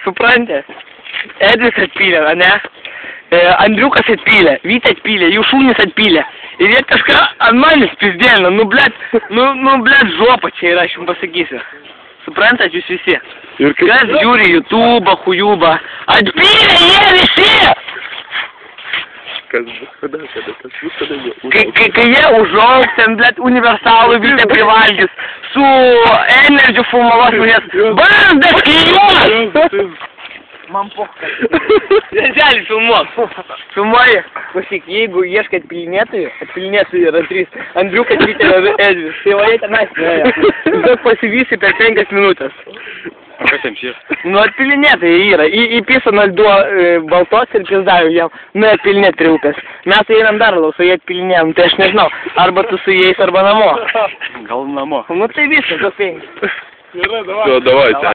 Supranti? Edvis atpylė, ne? Andriukas atpylė, Vytė atpylė, jų šūnis atpylė. Ir jie kažką ant manęs pizdėlina, nu blėt, žopa čia yra, aš jums pasakysiu. Suprantat jūs visi? Kas žiūri YouTube'ą, hujubą? Atpylė jie visi! Kai jie užaugs, ten, blėt, universalų Vytė privalgys, su Energy filmavos manės, bandas klijuos! Man pochka. Neželį filmuok. Filmuoji. Klausyk, jeigu ieškai atpilinėtojų yra 3. Andriukas, Vytė ir Edvis. Tai va jie tenais nuėjo. Tiesiog pasivysi per 5 minutės. O kas jiems yra? Nu atpilinėtojai yra. Įpisa 02 baltos ir pizdavau jam. Nu atpilinėt prie upės. Mes tai einam dar laus, o jie atpilinėjom. Tai aš nežinau. Arba tu su jais, arba namo. Gal namo. Nu tai viskas, 5. Давайте.